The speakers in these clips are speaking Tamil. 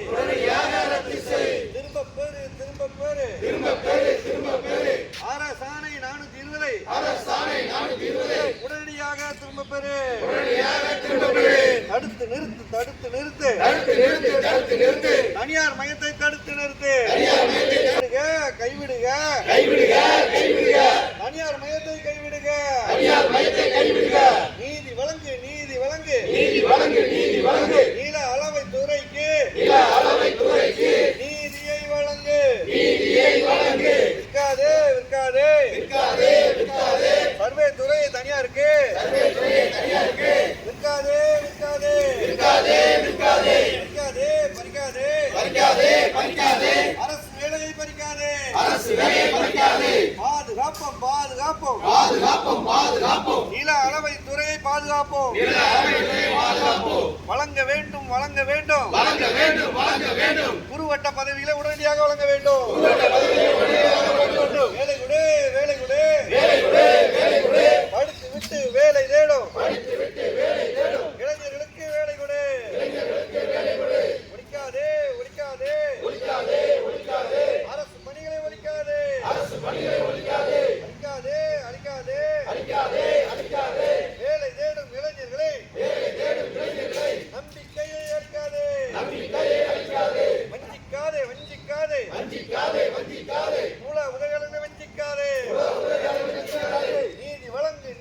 உடனடியாக ரத்து செய். திரும்ப பெறு. அரசாணை 420 உடனடியாக திரும்ப பெறு. தடுத்து நிறுத்து. தனியார் மையத்தை தடுத்து நிறுத்து. கைவிடுக. தனியார் மையத்தை கைவிடுக. நீதி வழங்கு. நீல அளவை துறைக்கு நீதியை வழங்கு. விற்காதே. சர்வே துறை தனியாருக்கு விற்காதே. பறிக்காதே. அரசு வேலையை பறிக்காதே. பாதுகாப்போம். நில அளவை துறையை பாதுகாப்போம். வழங்க வேண்டும். குறுவட்ட பதவிகளை உடனடியாக வழங்க வேண்டும். வேலை கொடு. படித்து விட்டு வேலை தேடும். இளைஞர்களுக்கு வேலை கொடு. ஒழிக்காதே. அரசு பணிகளை ஒழிக்காதே. அழிக்காதே. வேலை தேடும் இளைஞர்களை நம்பிக்கையை அளிக்காதே. வஞ்சிக்காதே. மூல உதவிகளை வஞ்சிக்காதே. நீதி வழங்கு.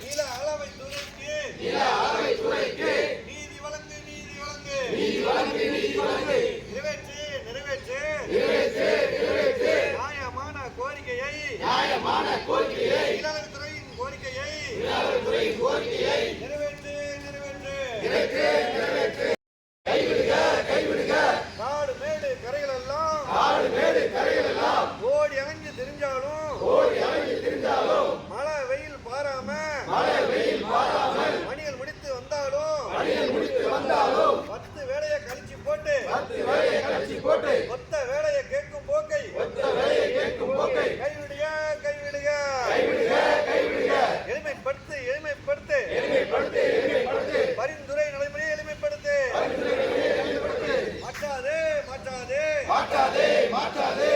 நில அளவை துறைக்கு நீதி வழங்கு. நிறைவேற்று. நியாயமான கோரிக்கையை நிலத்துறையின் கோரிக்கையை நிறைவேற்று. காடு மேடு கரைகளெல்லாம் ஓடி அணைஞ்சு திரிஞ்சாலும் மழை வெயில் பாராம மணிகள் முடித்து வந்தாலும் 10 வேலையை கழிச்சு போட்டு ஒத்த வேலையை கேட்கும் போக்கை கைவிடுக. எளிமைப்படுத்து. பரிந்துரை நடைமுறையை எளிமைப்படுத்து. மாற்றாதே.